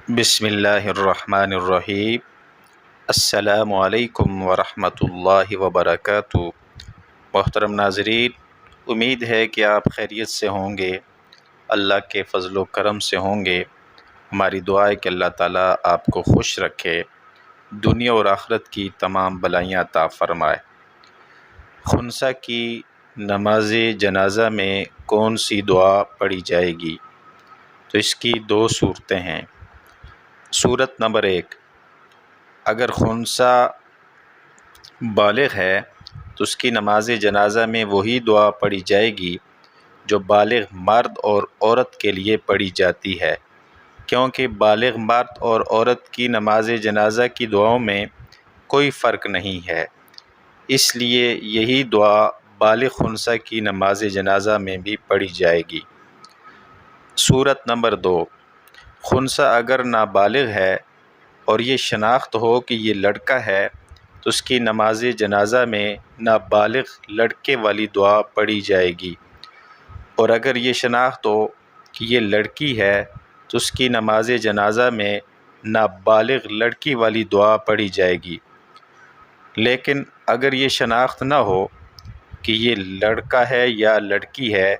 بسم اللہ الرحمن الرحیم۔ السلام علیکم ورحمۃ اللہ وبرکاتہ۔ محترم ناظرین، امید ہے کہ آپ خیریت سے ہوں گے، اللہ کے فضل و کرم سے ہوں گے۔ ہماری دعا ہے کہ اللہ تعالیٰ آپ کو خوش رکھے، دنیا اور آخرت کی تمام بلائیاں عطا فرمائے۔ خنثی کی نماز جنازہ میں کون سی دعا پڑھی جائے گی؟ تو اس کی دو صورتیں ہیں۔ صورت نمبر 1، اگر خنثی بالغ ہے تو اس کی نماز جنازہ میں وہی دعا پڑھی جائے گی جو بالغ مرد اور عورت کے لیے پڑھی جاتی ہے، کیونکہ بالغ مرد اور عورت کی نماز جنازہ کی دعاؤں میں کوئی فرق نہیں ہے، اس لیے یہی دعا بالغ خنثی کی نماز جنازہ میں بھی پڑھی جائے گی۔ صورت نمبر 2، خنثی اگر نابالغ ہے اور یہ شناخت ہو کہ یہ لڑکا ہے تو اس کی نماز جنازہ میں نابالغ لڑکے والی دعا پڑھی جائے گی، اور اگر یہ شناخت ہو کہ یہ لڑکی ہے تو اس کی نماز جنازہ میں نابالغ لڑکی والی دعا پڑھی جائے گی۔ لیکن اگر یہ شناخت نہ ہو کہ یہ لڑکا ہے یا لڑکی ہے،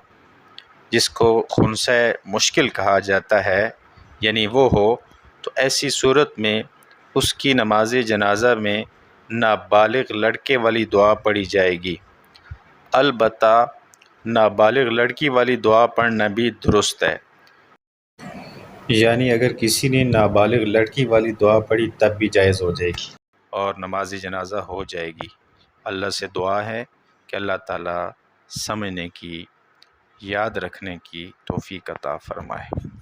جس کو خنثی مشکل کہا جاتا ہے، یعنی وہ ہو، تو ایسی صورت میں اس کی نماز جنازہ میں نابالغ لڑکے والی دعا پڑھی جائے گی۔ البتہ نابالغ لڑکی والی دعا پڑھنا بھی درست ہے، یعنی اگر کسی نے نابالغ لڑکی والی دعا پڑھی تب بھی جائز ہو جائے گی اور نماز جنازہ ہو جائے گی۔ اللہ سے دعا ہے کہ اللہ تعالیٰ سمجھنے کی، یاد رکھنے کی توفیق عطا فرمائے۔